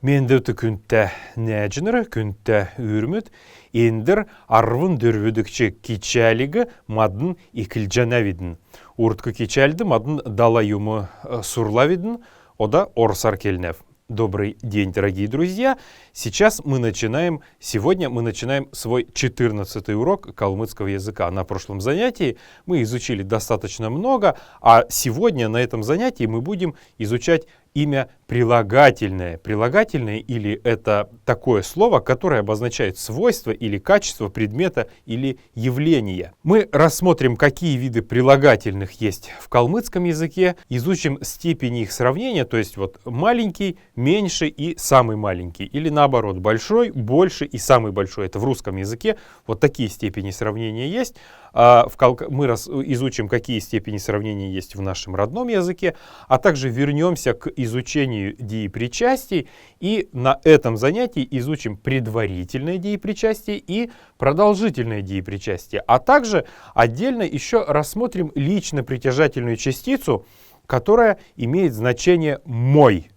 Mendötü küntte näjinir, küntte ürmüt, indir arvın dürvüdükçe kiçəligi madın ikilcanavидin. Уртка кичальды мадын дала юму сурлавидин, ода орсар кельнев. Добрый день, дорогие друзья! Сегодня мы начинаем свой 14-й урок калмыцкого языка. На прошлом занятии мы изучили достаточно много, а сегодня на этом занятии мы будем изучать имя прилагательное. Прилагательное или это такое слово, которое обозначает свойство или качество предмета или явления. Мы рассмотрим, какие виды прилагательных есть в калмыцком языке, изучим степени их сравнения, то есть вот маленький, меньше и самый маленький, или наоборот, большой, больше и самый большой. Это в русском языке вот такие степени сравнения есть. Мы изучим, какие степени сравнения есть в нашем родном языке, а также вернемся к изучению деепричастий и на этом занятии изучим предварительное деепричастие и продолжительное деепричастие, а также отдельно еще рассмотрим лично-притяжательную частицу, которая имеет значение «мой».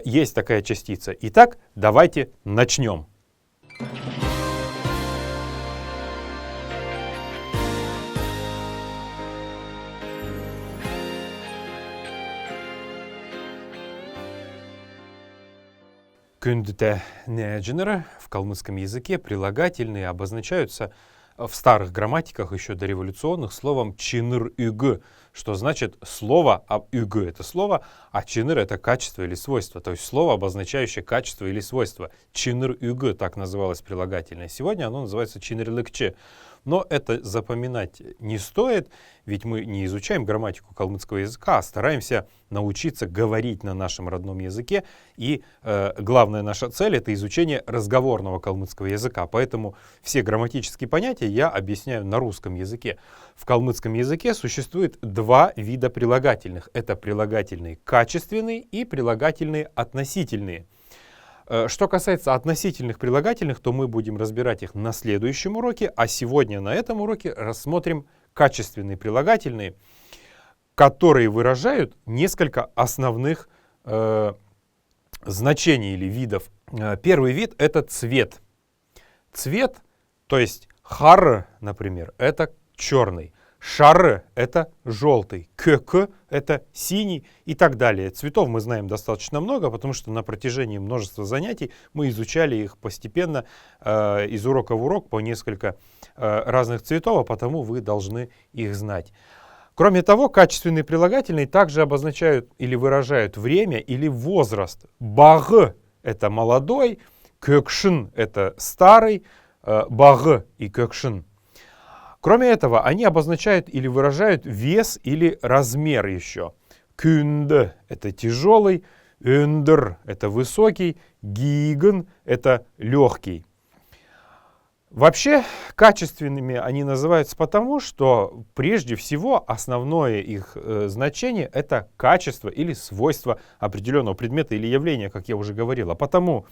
Есть такая частица. Итак, давайте начнем. Күндте неджинера в калмыцком языке прилагательные обозначаются в старых грамматиках, еще дореволюционных, словом чиныр-юг, что значит слово, а юг это слово, а чиныр это качество или свойство, то есть слово, обозначающее качество или свойство. Чиныр-юг так называлось прилагательное. Сегодня оно называется чиныр-лыкче. Но это запоминать не стоит, ведь мы не изучаем грамматику калмыцкого языка, а стараемся научиться говорить на нашем родном языке. И главная наша цель — это изучение разговорного калмыцкого языка. Поэтому все грамматические понятия я объясняю на русском языке. В калмыцком языке существует два вида прилагательных. Это прилагательные качественные и прилагательные относительные. Что касается относительных прилагательных, то мы будем разбирать их на следующем уроке, а сегодня на этом уроке рассмотрим качественные прилагательные, которые выражают несколько основных значений или видов. Первый вид — это цвет. Цвет, то есть хар, например, это черный. Шар — это желтый, кök — это синий и так далее. Цветов мы знаем достаточно много, потому что на протяжении множества занятий мы изучали их постепенно из урока в урок по несколько разных цветов, а потому вы должны их знать. Кроме того, качественные прилагательные также обозначают или выражают время или возраст. Баг — это молодой, kökшин — это старый, баг и kökшин. Кроме этого, они обозначают или выражают вес или размер еще. Күнді — это тяжелый, өндір — это высокий, гигн — это легкий. Вообще, качественными они называются потому, что прежде всего основное их значение — это качество или свойство определенного предмета или явления, как я уже говорил. А потому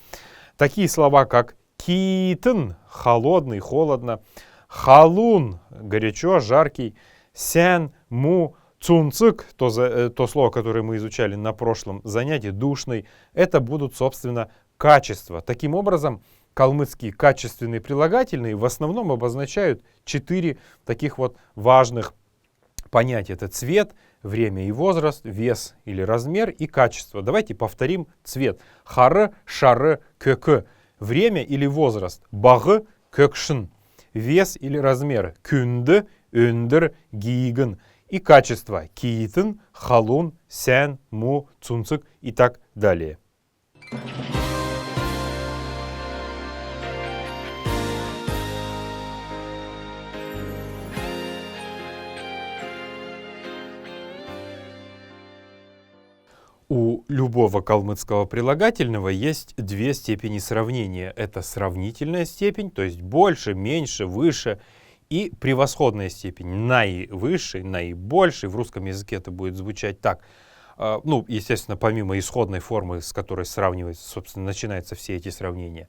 такие слова, как китн — холодный, холодно, халун — горячо, жаркий, сен, му, цунцик — то слово, которое мы изучали на прошлом занятии, душный, это будут, собственно, качества. Таким образом, калмыцкие качественные прилагательные в основном обозначают 4 таких вот важных понятия. Это цвет, время и возраст, вес или размер и качество. Давайте повторим цвет. Хары, шары, kökü. Время или возраст. Багы, kökшин. Вес или размер. Күнді, өндір, гигн. И качество. Китн, халун, сен, му, цунцик и так далее. У любого калмыцкого прилагательного есть две степени сравнения. Это сравнительная степень, то есть больше, меньше, выше, и превосходная степень, наивысший, наибольший. В русском языке это будет звучать так. Ну, естественно, помимо исходной формы, с которой сравнивается, собственно, начинаются все эти сравнения.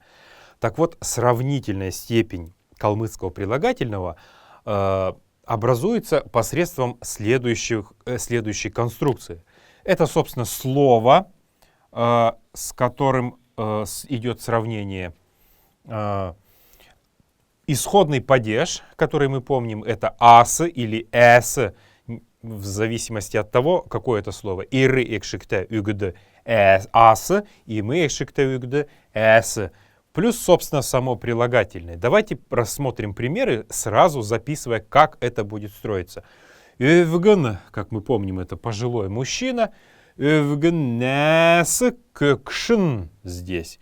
Так вот, сравнительная степень калмыцкого прилагательного образуется посредством следующей конструкции. Это, собственно, слово, с которым идет сравнение. Исходный падеж, который мы помним, это ас или эс, в зависимости от того, какое это слово. Иры экшикте югд ас, и мы экшикте югд эс. Плюс, собственно, само прилагательное. Давайте рассмотрим примеры, сразу записывая, как это будет строиться. Евген, как мы помним, это пожилой мужчина. Евгенес kökшн здесь.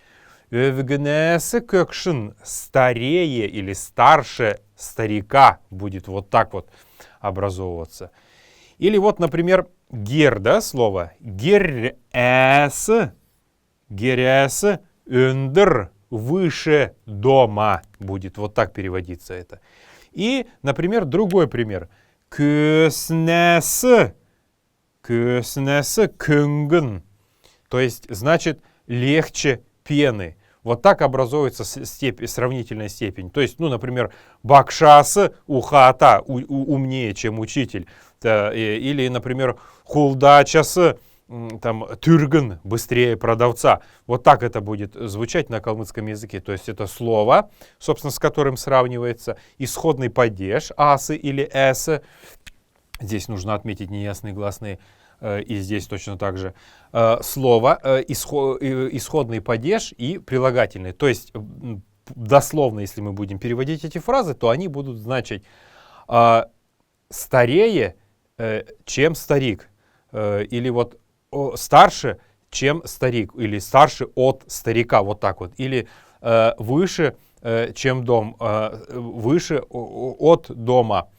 Евгенес kökшн старее или старше старика будет вот так вот образовываться. Или вот, например, гер, да, слово. Герес under, выше дома будет. Вот так переводиться это. И, например, другой пример. Kösnes kungen. То есть, значит, легче пены. Вот так образуется сравнительная степень. То есть, ну, например, бакшас ухата умнее, чем учитель. Или, например, хулдачас там тюрген быстрее продавца. Вот так это будет звучать на калмыцком языке. То есть это слово, собственно, с которым сравнивается исходный падеж асы или эсы. Здесь нужно отметить неясные гласные. И здесь точно так же слово, исходный падеж и прилагательный. То есть дословно, если мы будем переводить эти фразы, то они будут значить старее, чем старик. Или вот старше, чем старик. Или старше от старика. Вот так вот. Или выше, чем дом. Выше от дома.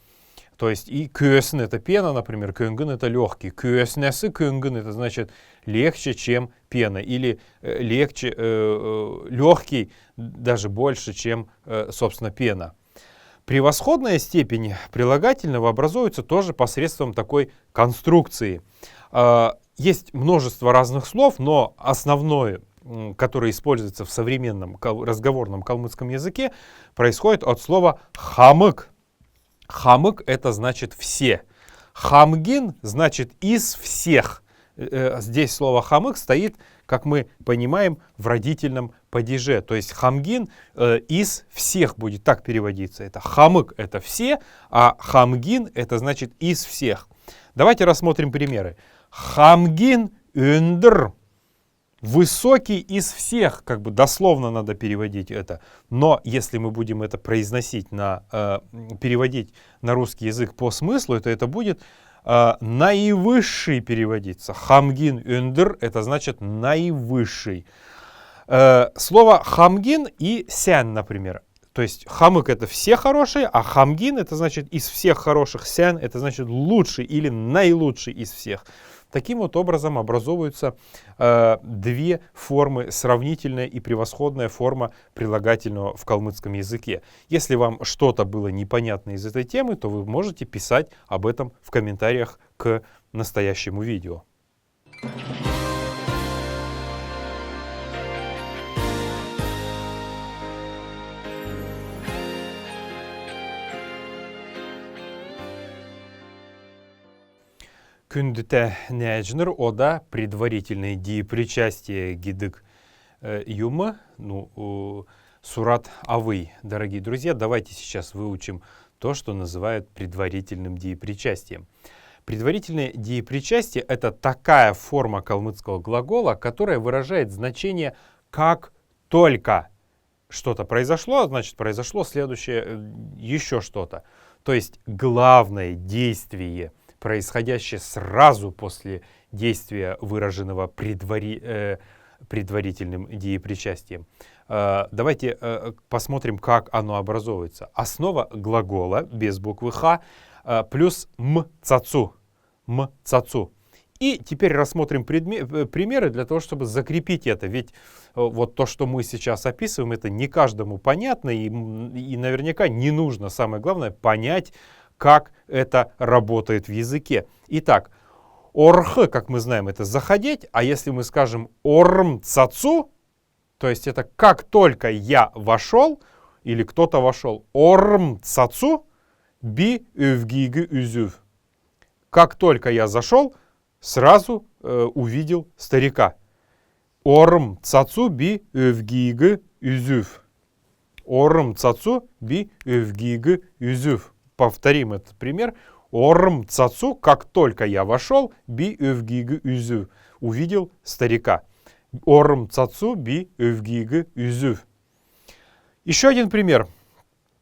То есть и kösen это пена, например, kungen это легкий. Kösnesi kungen это значит легче, чем пена. Или легче, легкий даже больше, чем, собственно, пена. Превосходная степень прилагательного образуется тоже посредством такой конструкции. Есть множество разных слов, но основное, которое используется в современном разговорном калмыцком языке, происходит от слова хамык. Хамык это значит все. Хамгин значит из всех. Здесь слово хамык стоит, как мы понимаем, в родительном падеже. То есть хамгин из всех будет так переводиться. Это хамык это все, а хамгин это значит из всех. Давайте рассмотрим примеры. Хамгин ündr. Высокий из всех, как бы дословно надо переводить это. Но если мы будем это произносить, переводить на русский язык по смыслу, то это будет наивысший переводиться. Хамгин ündr это значит наивысший. Слово хамгин и сян, например. То есть хамык это все хорошие, а хамгин это значит из всех хороших, сян это значит лучший или наилучший из всех. Таким вот образом образовываются две формы, сравнительная и превосходная форма прилагательного в калмыцком языке. Если вам что-то было непонятно из этой темы, то вы можете писать об этом в комментариях к настоящему видео. Күндіте нәжнір ода предварительные деепричастие гидык юмы, сурат авый. Дорогие друзья, давайте сейчас выучим то, что называют предварительным деепричастием. Предварительное деепричастие — это такая форма калмыцкого глагола, которая выражает значение «как только что-то произошло», значит произошло следующее еще что-то. То есть главное действие, происходящее сразу после действия, выраженного предварительным деепричастием. Давайте посмотрим, как оно образовывается. Основа глагола без буквы «х» плюс «м-цацу». «М-цацу». И теперь рассмотрим примеры для того, чтобы закрепить это. Ведь вот то, что мы сейчас описываем, это не каждому понятно и наверняка не нужно. Самое главное — понять, как это работает в языке. Итак, орх, как мы знаем, это заходить, а если мы скажем орм цацу, то есть это как только я вошел или кто-то вошел, орм цацу би өвгиги үзүв. Как только я зашел, сразу увидел старика. Орым цацу би өвгигі үзүв. Орым цацу би өвгигі үзүв. Повторим этот пример. Орым цацу, как только я вошел, би өвгигі үзүв. Увидел старика. Орым цацу би өвгигі үзүв. Еще один пример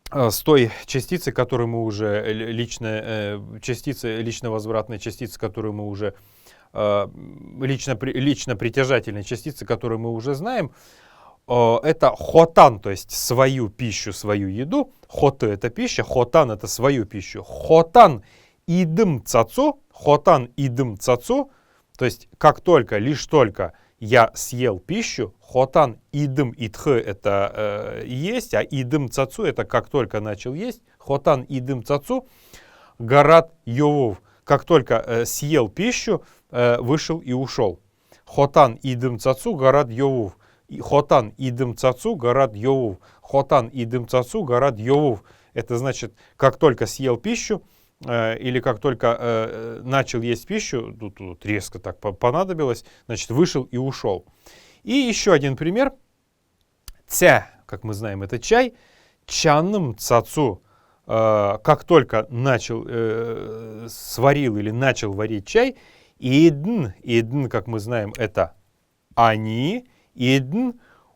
с той частицы, которую мы уже, лично-возвратной частицы, которую мы уже, лично-притяжательной частицы, которую мы уже знаем, это хотан, то есть свою пищу, свою еду. Хоты — это пища, хотан — это свою пищу. Хотан идым цацу, то есть как только, лишь только я съел пищу, хотан идым итх — это есть, а идым цацу — это как только начал есть. Хотан идым цацу гарат йовов, как только съел пищу, вышел и ушел. Хотан идым цацу гарат йовов. Хотан идым цацу гарат йовов. Хотан идым цацу гарат йовов. Это значит, как только съел пищу, или как только начал есть пищу, тут резко так понадобилось, значит, вышел и ушел. И еще один пример. Ця, как мы знаем, это чай. Чанным цацу, как только начал, сварил или начал варить чай. Идн, как мы знаем, это они. Идн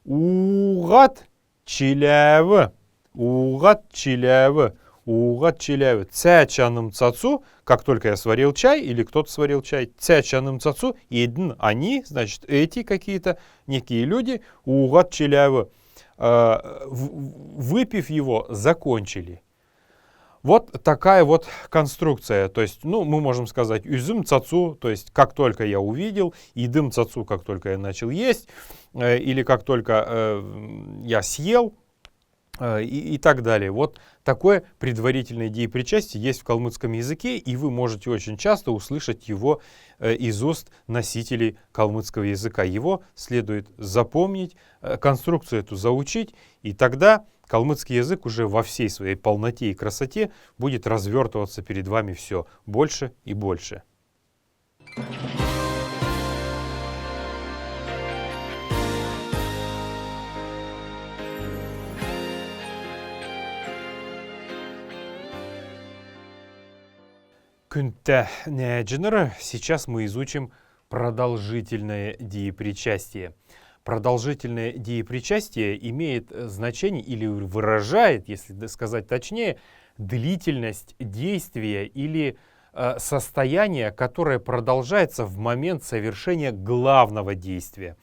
угат чилявы. Угат чилявы. Угат чилявы. Ця чаным цацу, как только я сварил чай, или кто-то сварил чай. Ця чаным цацу. Идн они, значит, эти какие-то некие люди. Угат чилявы. Выпив его, закончили. Вот такая вот конструкция. То есть, ну, мы можем сказать üzüm цацу, то есть как только я увидел, идым цацу, как только я начал есть, или как только я съел, и так далее. Вот такое предварительное деепричастие есть в калмыцком языке, и вы можете очень часто услышать его из уст носителей калмыцкого языка. Его следует запомнить, конструкцию эту заучить, и тогда калмыцкий язык уже во всей своей полноте и красоте будет развертываться перед вами все больше и больше. Сейчас мы изучим продолжительное деепричастие. Продолжительное деепричастие имеет значение или выражает, если сказать точнее, длительность действия или состояния, которое продолжается в момент совершения главного действия.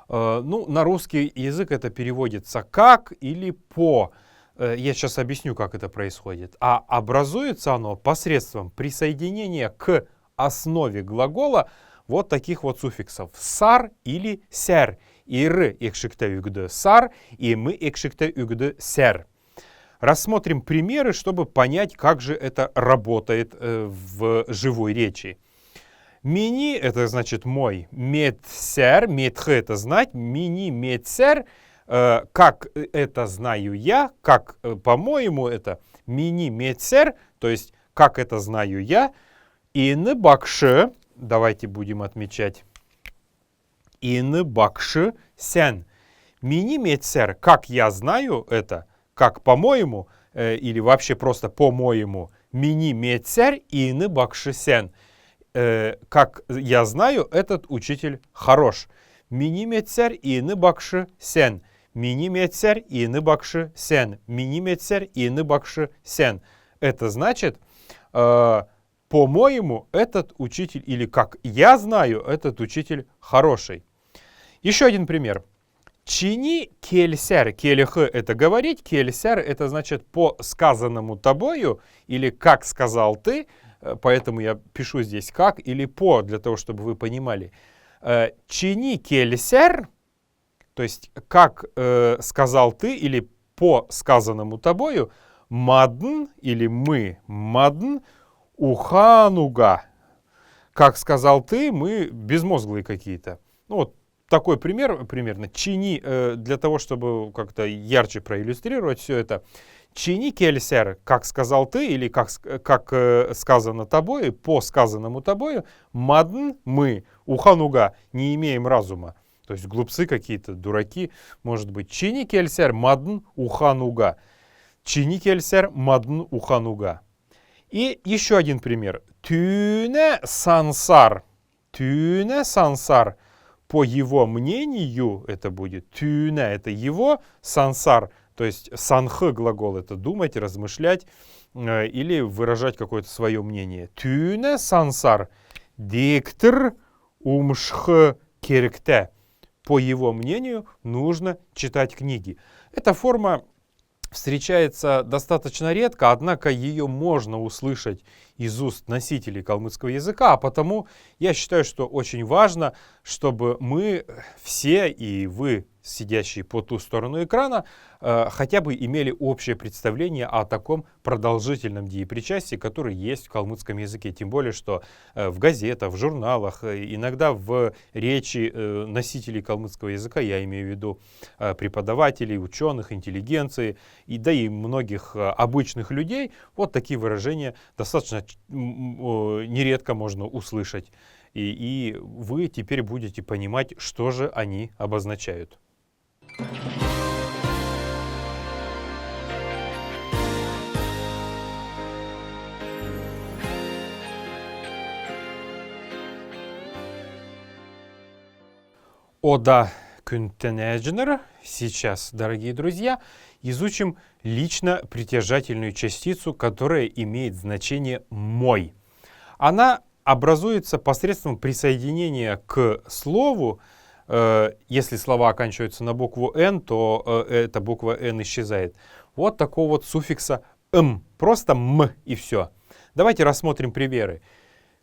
Ну, на русский язык это переводится как или по. Я сейчас объясню, как это происходит. А образуется оно посредством присоединения к основе глагола вот таких вот суффиксов. Сар или сер. Ir ekşikte ügdü сар, и мы ekşikte ügdü сер. Рассмотрим примеры, чтобы понять, как же это работает в живой речи. Мини — это значит мой. Медсер, медх — это знать. Мини медсер, как это знаю я, как, по-моему, это мини медсер, то есть как это знаю я. Ины бакши, давайте будем отмечать. Ины бакши сен. Мини медсер, как я знаю это, как по-моему, или вообще просто по-моему. Мини медсер ины бакши сен. Как я знаю, этот учитель хорош. Мини медсер ины бакши сен. Мини медсер ины бакши сен. Мини медсер ины бакши сен. Это значит, по-моему, этот учитель, или как я знаю, этот учитель хороший. Еще один пример. Чини кельсер. Келех — это говорить, кельсер — это значит по сказанному тобою, или как сказал ты, поэтому я пишу здесь как или по, для того, чтобы вы понимали. Чини кельсер, то есть как сказал ты, или по сказанному тобою, мадн, или мы, мадн, ухануга. Как сказал ты, мы безмозглые какие-то. Ну вот такой пример примерно. Чини, для того, чтобы как-то ярче проиллюстрировать все это. Чини кельсер, как сказал ты, или как сказано тобой, по сказанному тобою, мадн, мы, ухануга, не имеем разума. То есть глупцы какие-то, дураки, может быть. Чини кельсер мадн ухануга. Чини кельсер мадн ухануга. И еще один пример. Тюне сансар. Тюне сансар. По его мнению это будет. Тюне это его, сансар. То есть санх глагол это думать, размышлять или выражать какое-то свое мнение. Тюне сансар. Диктор умшх керекте. По его мнению, нужно читать книги. Эта форма встречается достаточно редко, однако ее можно услышать из уст носителей калмыцкого языка, а потому я считаю, что очень важно, чтобы мы все и вы, сидящие по ту сторону экрана, хотя бы имели общее представление о таком продолжительном деепричастии, который есть в калмыцком языке. Тем более, что в газетах, в журналах, иногда в речи носителей калмыцкого языка, я имею в виду преподавателей, ученых, интеллигенции, и да и многих обычных людей, вот такие выражения достаточно нередко можно услышать. И вы теперь будете понимать, что же они обозначают. Ода Күнтенеджнер. Сейчас, дорогие друзья, изучим лично притяжательную частицу, которая имеет значение «мой». Она образуется посредством присоединения к слову. Если слова оканчиваются на букву «н», то эта буква «н» исчезает. Вот такого вот суффикса «м». Просто «м» и все. Давайте рассмотрим примеры.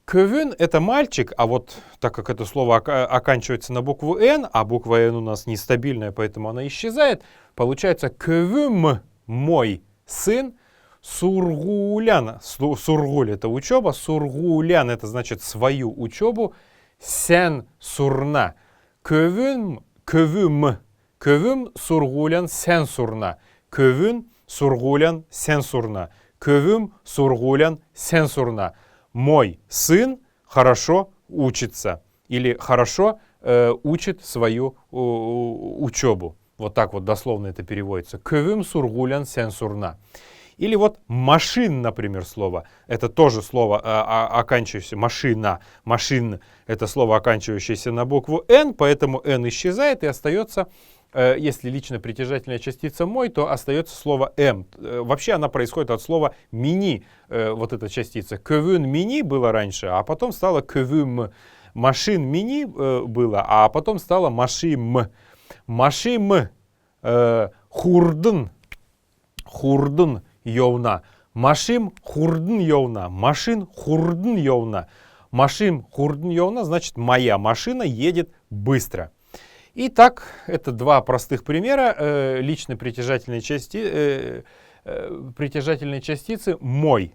Кövün — это мальчик, а вот так как это слово оканчивается на букву «н», а буква «н» у нас нестабильная, поэтому она исчезает, получается «кövüm» — мой сын, «сургулян» — сургуль — это учеба, «сургулян» — это значит свою учебу, «сен сурна». Kövün, kövüm, kövüm surgulen sen surna. Kövün surgulen sen surna. Kövüm surgulen sen surna. Мой сын хорошо учится или хорошо учит свою учебу. Вот так вот дословно это переводится. Kövüm surgulen sen surna. Или вот машин, например, слово. Это тоже слово, оканчивающееся машина. Машин — это слово, оканчивающееся на букву «н», поэтому «н» исчезает и остается, если лично притяжательная частица «мой», то остается слово «м». Вообще она происходит от слова «мини», вот эта частица. «Кövün мини» было раньше, а потом стало «кövüm». «Машин мини» было, а потом стало «машим». «Машим», «хурдын», «хурдын». Йовна. Машим хурдн йовна. Машин хурдн йовна. Машин хурдн йовна значит моя машина едет быстро. Итак, это два простых примера личной притяжательной частицы «мой»,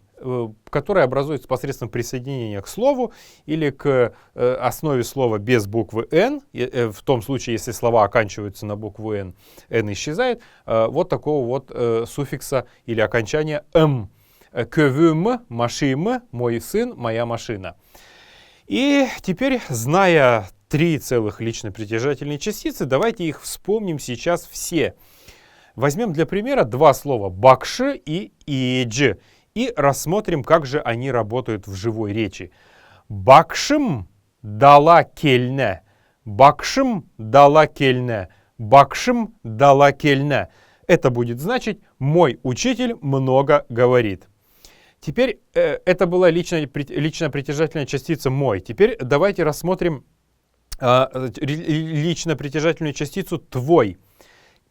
которая образуется посредством присоединения к слову или к основе слова без буквы «н». В том случае, если слова оканчиваются на букву «н», «н» исчезает. Вот такого вот суффикса или окончания «м». «Kövüm» — «машим», «мой сын», «моя машина». И теперь, зная три целых лично притяжательные частицы, давайте их вспомним сейчас все. Возьмем для примера два слова «бакши» и «идж». И рассмотрим, как же они работают в живой речи. Бакшим дала кельне. Бакшим дала кельне. Бакшим дала кельне. Это будет значить «мой учитель много говорит». Теперь это была личная притяжательная частица «мой». Теперь давайте рассмотрим лично притяжательную частицу «твой».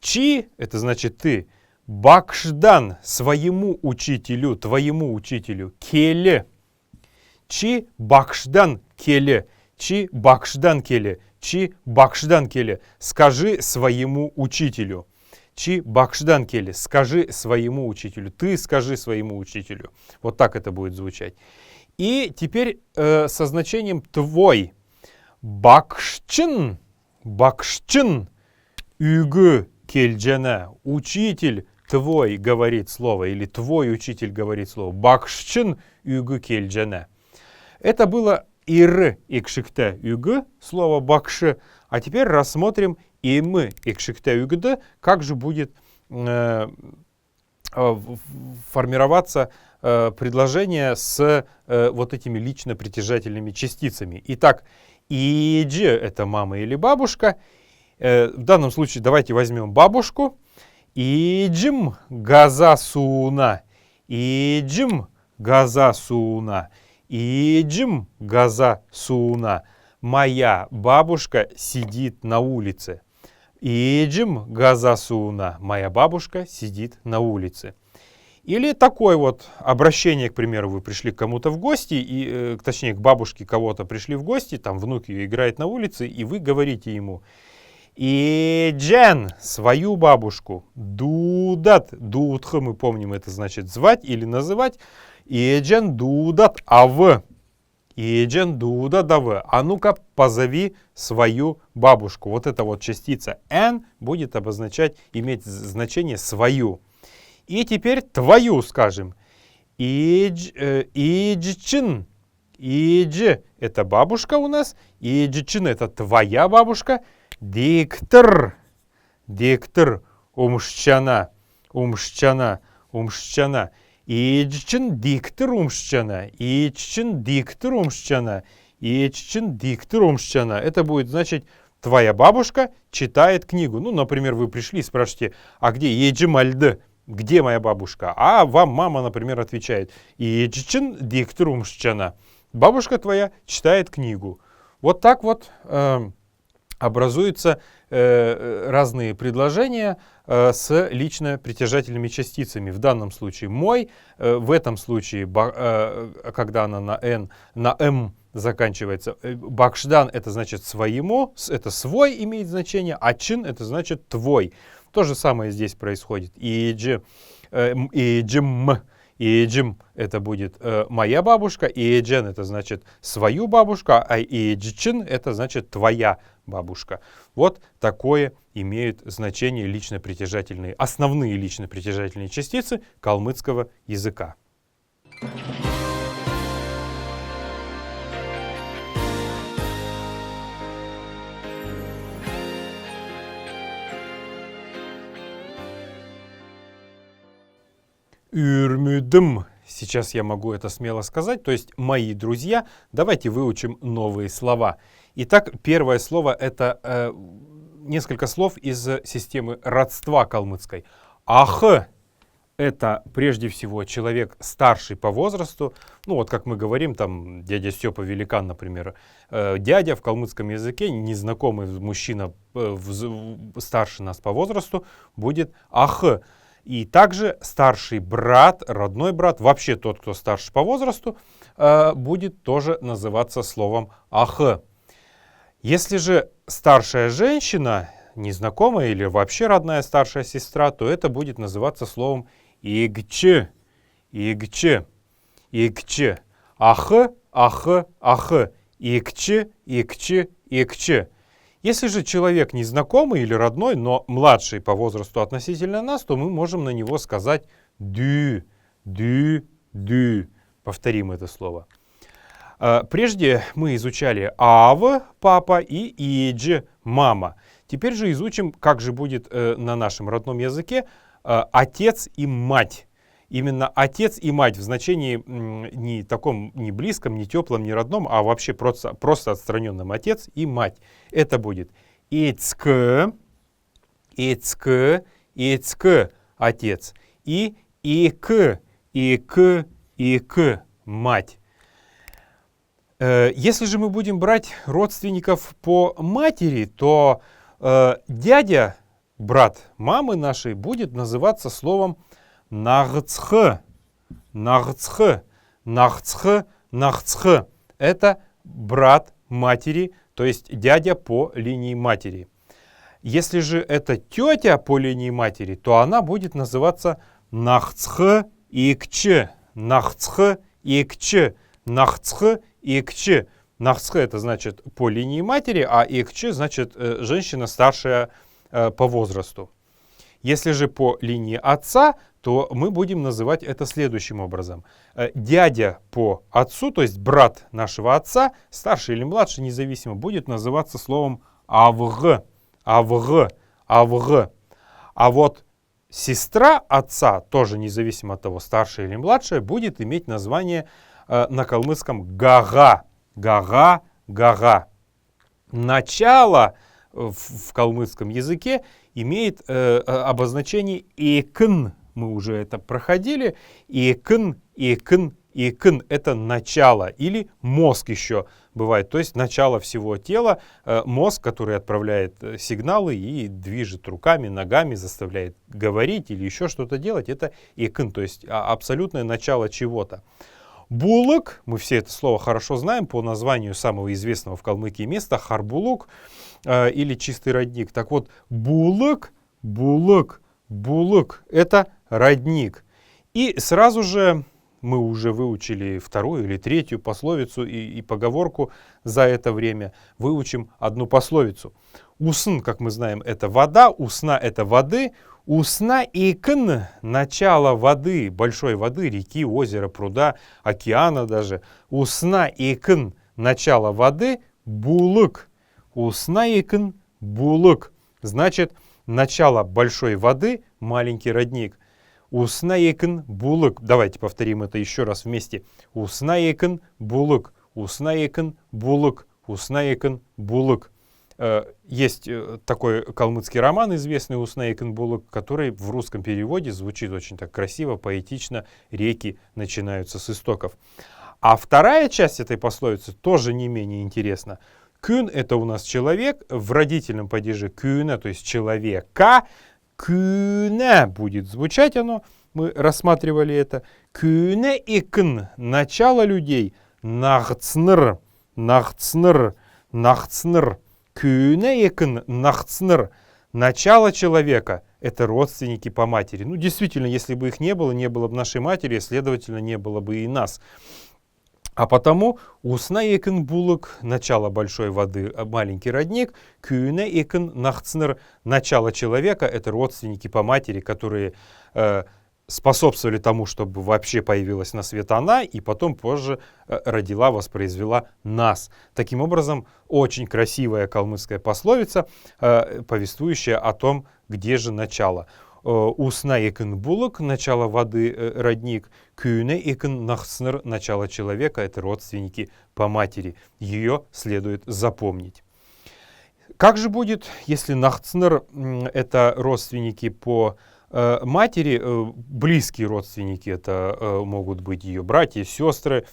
Чи — это значит «ты». Бакшдан — своему учителю, твоему учителю. Келе. Чи бакшдан келе. Чи бакшдан келе. Чи бакшдан келе. Скажи своему учителю. Чи бакшдан келе. Скажи своему учителю. Ты скажи своему учителю. Вот так это будет звучать. И теперь со значением твой. Бакшчин. Бакшчин. Үгü келджене. Учитель твой говорит слово, или твой учитель говорит слово. Бакшчин үгü келджене. Это было ир икшикте үгü, слово бакши, А теперь рассмотрим им, икшиктеюгд, как же будет формироваться предложение с вот этими лично-притяжательными частицами. Итак, иджи — это мама или бабушка. В данном случае давайте возьмем бабушку. Иджим газасуна. Иджим газасуна. Иджим газасуна. Моя бабушка сидит на улице. Иджим газасуна. Моя бабушка сидит на улице. Или такое вот обращение, к примеру, вы пришли к кому-то в гости, и, точнее, к бабушке кого-то пришли в гости, там внук ее играет на улице, и вы говорите ему: «Иджен, свою бабушку, дудат». Дудх, мы помним, это значит звать или называть. «Иджен дудат ав». «Иджен дудат ав». А ну-ка, позови свою бабушку. Вот эта вот частица «н» будет обозначать, иметь значение «свою». И теперь твою скажем. Иджчин. Идж — это бабушка у нас. Иджчин — это твоя бабушка. Диктор. Диктор. Умшчана. Умшчана. Умшчана. Иджчин диктор умшчана. Иджчин диктор умшчана. Иджчин диктор умшчана. Это будет значить: твоя бабушка читает книгу. Ну, например, вы пришли и спрашиваете: а где Еджимальд? Где моя бабушка? А вам мама, например, отвечает: «Иджчин диктор умшчана». Бабушка твоя читает книгу. Вот так вот образуются разные предложения с лично-притяжательными частицами. В данном случае «мой», в этом случае, когда она на «н», на «м» заканчивается, «бакшдан» — это значит «своему», это «свой» имеет значение, а «чин» — это значит «твой». То же самое здесь происходит. Иджим — это будет моя бабушка, иджен — это значит свою бабушку, а иджчин — это значит твоя бабушка. Вот такое имеют значение лично-притяжательные, основные лично-притяжательные частицы калмыцкого языка. Үрмүдым. Сейчас я могу это смело сказать, то есть мои друзья. Давайте выучим новые слова. Итак, первое слово — это несколько слов из системы родства калмыцкой. Ах — это прежде всего человек старший по возрасту. Ну вот как мы говорим, там дядя Степа Великан, например. Дядя в калмыцком языке, незнакомый мужчина старше нас по возрасту, будет ах. И также старший брат, родной брат, вообще тот, кто старше по возрасту, будет тоже называться словом ах. Если же старшая женщина, незнакомая или вообще родная старшая сестра, то это будет называться словом игч. Игч. Игч. Ах, ах, ах. Игч, игч, игч. Если же человек незнакомый или родной, но младший по возрасту относительно нас, то мы можем на него сказать дю, дю, дю. Повторим это слово. Прежде мы изучали ав, папа, и идж, мама. Теперь же изучим, как же будет на нашем родном языке отец и мать. Именно отец и мать в значении не таком, не близком, не теплом, не родном, а вообще просто отстраненном. Отец и мать. Это будет ицк, ицк, ицк, отец. И ик, ик, ик, мать. Если же мы будем брать родственников по матери, то дядя, брат мамы нашей, будет называться словом нагцх, нагцх, нагцх, нагцх. Это брат матери, то есть дядя по линии матери. Если же это тетя по линии матери, то она будет называться нахцх икч, нахцх икч, нахцх икч. Нахцх — это значит по линии матери, а икч значит женщина старшая по возрасту. Если же по линии отца, то мы будем называть это следующим образом. Дядя по отцу, то есть брат нашего отца, старший или младший, независимо, будет называться словом авг, авг, авг. А вот сестра отца, тоже независимо от того, старшая или младшая, будет иметь название на калмыцком гага, гага, гага. Начало в калмыцком языке имеет обозначение икн. Мы уже это проходили. Икн, икн, икн — это начало или мозг еще бывает. То есть начало всего тела, мозг, который отправляет сигналы и движет руками, ногами, заставляет говорить или еще что-то делать. Это икн, то есть абсолютное начало чего-то. Булык, мы все это слово хорошо знаем по названию самого известного в Калмыкии места, Харбулук или чистый родник. Так вот, булык, булык, булык — это родник. И сразу же мы уже выучили вторую или третью пословицу и поговорку за это время. Выучим одну пословицу. Усн, как мы знаем, это вода, усна — это воды. Усна икн — начало воды, большой воды, реки, озера, пруда, океана даже. Усна икн — начало воды, булык. Усна икн — булык. Значит, начало большой воды, маленький родник. Усна икн — булык. Давайте повторим это еще раз вместе. Усна икн — булык. Усна икн — булык. Усна икн — булык. Есть такой калмыцкий роман, известный «Усна икн булык», который в русском переводе звучит очень так красиво, поэтично. Реки начинаются с истоков. А вторая часть этой пословицы тоже не менее интересна. Кюн — это у нас человек, в родительном падеже кюна, то есть человека. Кюне будет звучать оно, мы рассматривали это. Кюне икн — начало людей. Нахцнр, нахцнр, нахцнр. Кюне икн нахцнр. Начало человека — это родственники по матери. Ну, действительно, если бы их не было бы нашей матери, следовательно, не было бы и нас. А потому усна икн булык — начало большой воды, маленький родник. Кюне икн нахцнр — начало человека — это родственники по матери, которые способствовали тому, чтобы вообще появилась на свет она, и потом позже родила, воспроизвела нас. Таким образом, очень красивая калмыцкая пословица, повествующая о том, где же начало. Усна икн булык — начало воды, родник. Кюне икн нахцнр — начало человека — это родственники по матери. Ее следует запомнить. Как же будет, если нахцнр — это родственники по матери, близкие родственники, это могут быть ее братья, сестры.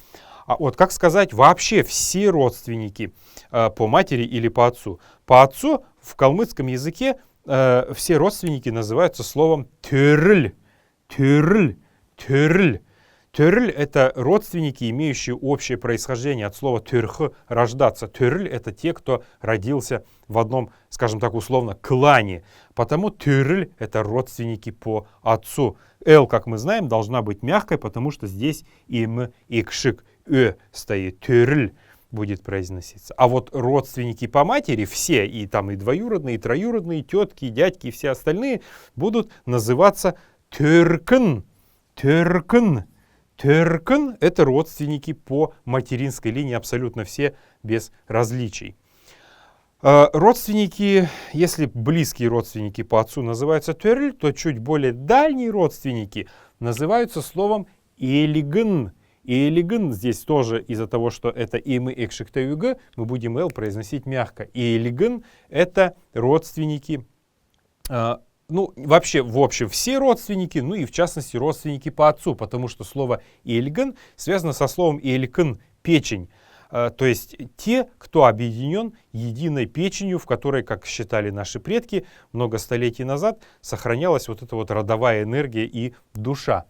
А вот как сказать вообще все родственники по матери или по отцу? По отцу в калмыцком языке все родственники называются словом тюрль, тюрль, тюрль. Тюрль — это родственники, имеющие общее происхождение от слова тюрх — рождаться. Тюрль — это те, кто родился в одном, скажем так, условно, клане. Потому тюрль — это родственники по отцу. Л, как мы знаем, должна быть мягкой, потому что здесь им, икшик, стоит. Тюрль будет произноситься. А вот родственники по матери, все, и там и двоюродные, и троюродные, тетки, и дядьки, и все остальные, будут называться тюркн, тюркн. Тюркн — это родственники по материнской линии, абсолютно все, без различий. Родственники, если близкие родственники по отцу называются тюрль, то чуть более дальние родственники называются словом элигн. Элигн здесь тоже из-за того, что это имы экшиктаюг, мы будем л произносить мягко. Элигн — это родственники, ну, вообще, в общем, все родственники, ну и в частности родственники по отцу, потому что слово «эльган» связано со словом «элькн» — печень. То есть те, кто объединен единой печенью, в которой, как считали наши предки много столетий назад, сохранялась вот эта вот родовая энергия и душа.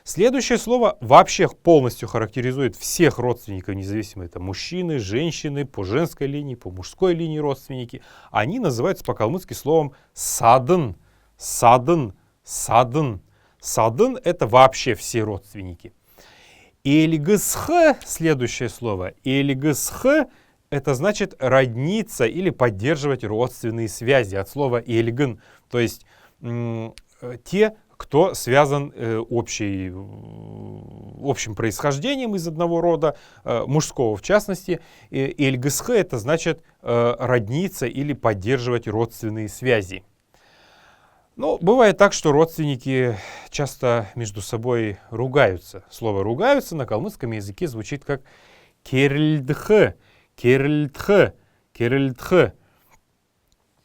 Следующее слово вообще полностью характеризует всех родственников, независимо это мужчины, женщины, по женской линии, по мужской линии родственники. Они называются по-калмыцки словом «садын». Садын, садын. Садын — это вообще все родственники. Эльгысх, следующее слово. Эльгысх — это значит родниться или поддерживать родственные связи. От слова эльгын. То есть те, кто связан общей общим происхождением из одного рода, мужского в частности. Эльгысхы это значит родниться или поддерживать родственные связи. Ну, бывает так, что родственники часто между собой ругаются. Слово «ругаются» на калмыцком языке звучит как «керильдхы», «керильдхы», «керильдхы».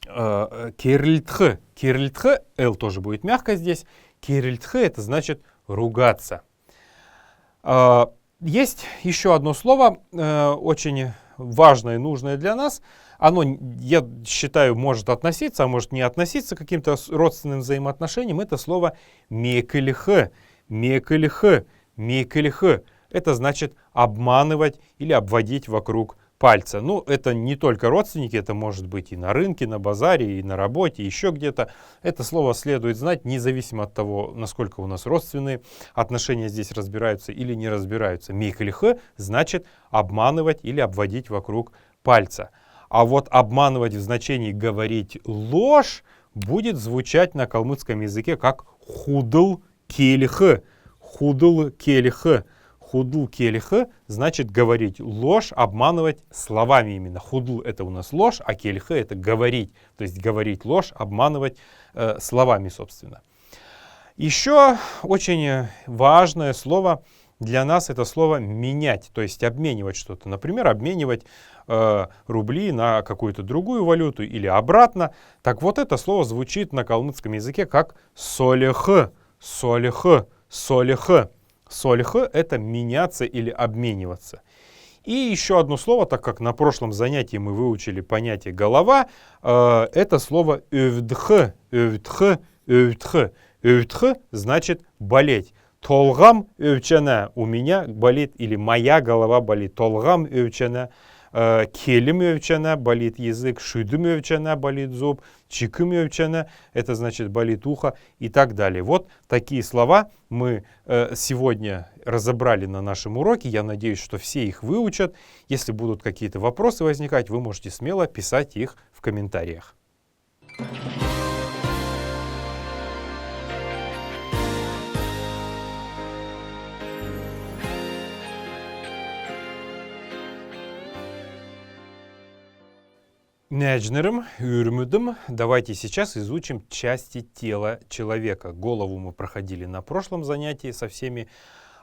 Кирильтхы. Кирильтхы, Л тоже будет мягко здесь. Кирильтхы это значит ругаться. Есть еще одно слово, очень важное и нужное для нас. Оно, я считаю, может относиться, а может не относиться к каким-то родственным взаимоотношениям. Это слово мекелихы. Мекелихы. Мекелихы. Это значит обманывать или обводить вокруг пальца. Ну, это не только родственники, это может быть и на рынке, на базаре, и на работе, еще где-то. Это слово следует знать, независимо от того, насколько у нас родственные отношения здесь разбираются или не разбираются. Мейхлихэ значит обманывать или обводить вокруг пальца. А вот обманывать в значении говорить ложь будет звучать на калмыцком языке как худл келихэ. Худл келихэ. Худл келихэ значит говорить ложь, обманывать словами именно. Худл это у нас ложь, а келихэ это говорить. То есть говорить ложь, обманывать словами, собственно. Еще очень важное слово для нас это слово менять, то есть обменивать что-то. Например, обменивать рубли на какую-то другую валюту или обратно. Так вот это слово звучит на калмыцком языке как солихэ. Солихэ. Солихэ. Солихэ — это меняться или обмениваться. И еще одно слово, так как на прошлом занятии мы выучили понятие голова, это слово өвдхэ. Өвдхэ. Өвдхэ. Өвдхэ значит болеть. Толгам өвчана, у меня болит, или моя голова болит. Толгам өвчана. Келим өвчана, болит язык. Шүдым өвчана, болит зуб. Чикым өвчана, это значит болит ухо и так далее. Вот такие слова мы сегодня разобрали на нашем уроке. Я надеюсь, что все их выучат. Если будут какие-то вопросы возникать, вы можете смело писать их в комментариях. Нежнерым, юрмудым. Давайте сейчас изучим части тела человека. Голову мы проходили на прошлом занятии со всеми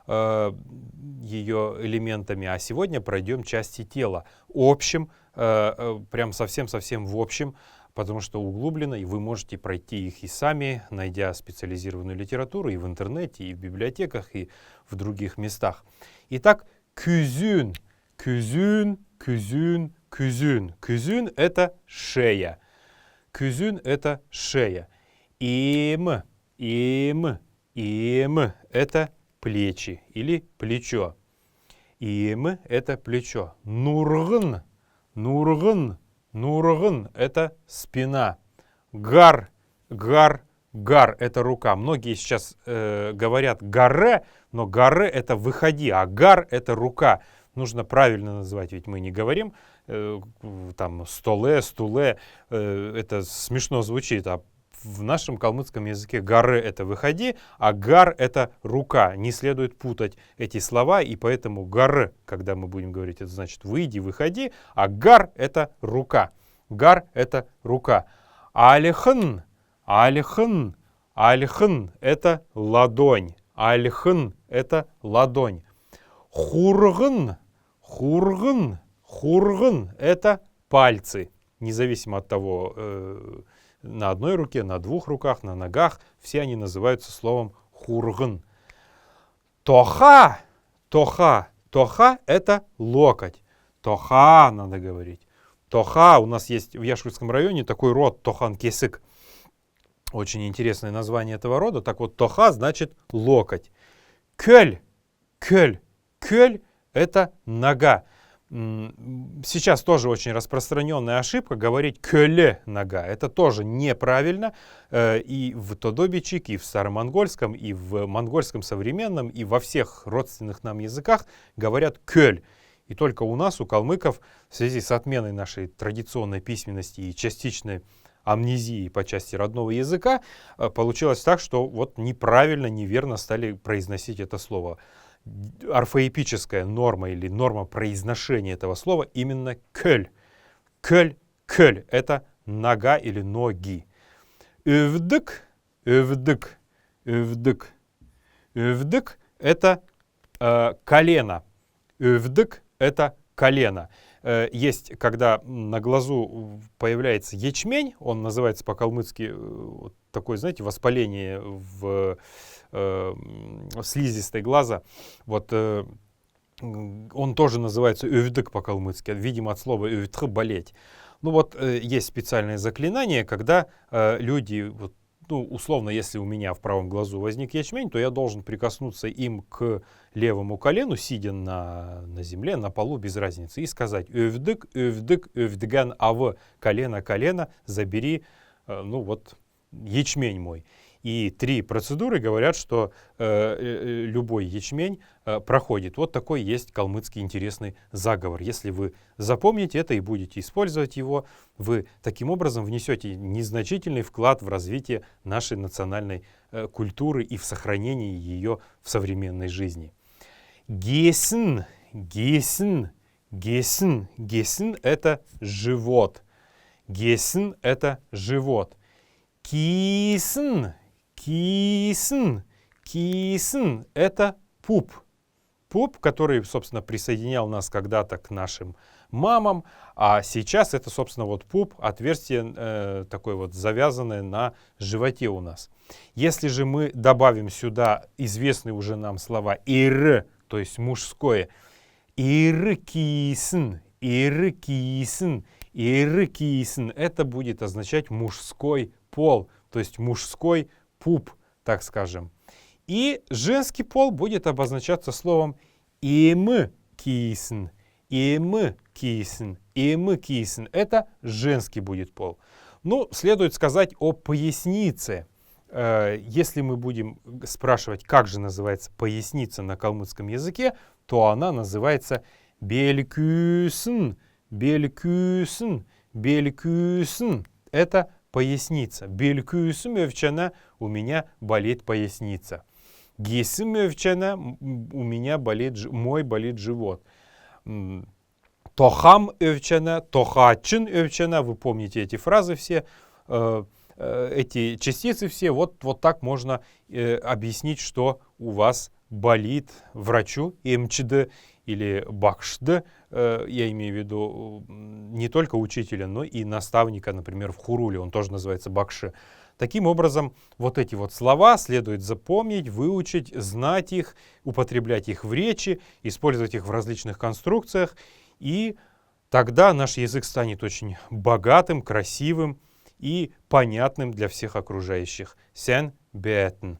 ее элементами, а сегодня пройдем части тела. Общим, прям совсем-совсем в общем, потому что углубленно, и вы можете пройти их и сами, найдя специализированную литературу и в интернете, и в библиотеках, и в других местах. Итак, кюзюн, кюзюн, кюзюн, кюзюн. Кюзюн — это шея. Кюзюн — это шея. Им — это плечи или плечо. Им — это плечо. Нургын — это спина. Гар — это рука. Многие сейчас говорят гарре, но гарре — это выходи, а гар — это рука. Нужно правильно называть, ведь мы не говорим там столе, стуле, это смешно звучит, а в нашем калмыцком языке гарре — это выходи, а гар — это рука. Не следует путать эти слова, и поэтому гарре, когда мы будем говорить, это значит выйди, выходи, а гар — это рука. Гар — это рука. Алихн, алихн, алихн — это ладонь. Алихн — это ладонь. Хургн, хургн, хургн — это пальцы. Независимо от того, на одной руке, на двух руках, на ногах, все они называются словом хургн. Тоха, тоха, тоха — это локоть. Тоха надо говорить. Тоха, у нас есть в Яшкутском районе такой род тохан-кесык. Очень интересное название этого рода. Так вот, тоха значит локоть. Кёль, кёль, кёль — это нога. Сейчас тоже очень распространенная ошибка говорить кёле нога. Это тоже неправильно. И в тодобичик, и в старомонгольском, и в монгольском современном, и во всех родственных нам языках говорят кёль. И только у нас, у калмыков, в связи с отменой нашей традиционной письменности и частичной амнезии по части родного языка, получилось так, что вот неправильно, неверно стали произносить это слово. орфоэпическая норма или норма произношения этого слова именно кölь. Кölь, кölь — это нога или ноги. Övdük, övdük, övdük. Övдük — это колено. Övдük — это колено. Есть, когда на глазу появляется ячмень, он называется по-калмыцки вот такое, знаете, воспаление в слизистой глаза. Вот он тоже называется övdük по-калмыцки, видимо, от слова övdük — болеть. Ну вот есть специальное заклинание, когда люди, вот, ну, условно, если у меня в правом глазу возник ячмень, то я должен прикоснуться им к левому колену, сидя на земле, на полу, без разницы, и сказать «Övdük, övdük, övdügen avı», колено, колено, забери, ну вот, ячмень мой. И 3 процедуры говорят, что любой ячмень проходит. Вот такой есть калмыцкий интересный заговор. Если вы запомните это и будете использовать его, вы таким образом внесете незначительный вклад в развитие нашей национальной культуры и в сохранение ее в современной жизни. Гесн, гесн, гесн, гесн — это живот. Гесн — это живот. Кисн, кисн, кисн — это пуп. Пуп, который, собственно, присоединял нас когда-то к нашим мамам, а сейчас это, собственно, вот пуп, отверстие такое вот завязанное на животе у нас. Если же мы добавим сюда известные уже нам слова «ир», то есть мужское, «иркисн», «иркисн», «иркисн», это будет означать мужской пол, то есть мужской пуп, так скажем. И женский пол будет обозначаться словом «им-кисн», «им-кисн», «им-кисн». Это женский будет пол. Ну, следует сказать о пояснице. Если мы будем спрашивать, как же называется поясница на калмыцком языке, то она называется «белькюсн», «белькюсн», «белькюсн». Это поясница. «Белькюсм övчана» — у меня болит поясница. «Гесм övчана» — у меня болит живот. «Тохам övчана», «тохачын övчана» — вы помните эти фразы все, эти частицы все. Вот так можно объяснить, что у вас болит врачу эмчд или бакшд, я имею в виду не только учителя, но и наставника, например, в хуруле, он тоже называется бакши. Таким образом, вот эти вот слова следует запомнить, выучить, знать их, употреблять их в речи, использовать их в различных конструкциях, и тогда наш язык станет очень богатым, красивым и понятным для всех окружающих. Сен бетен.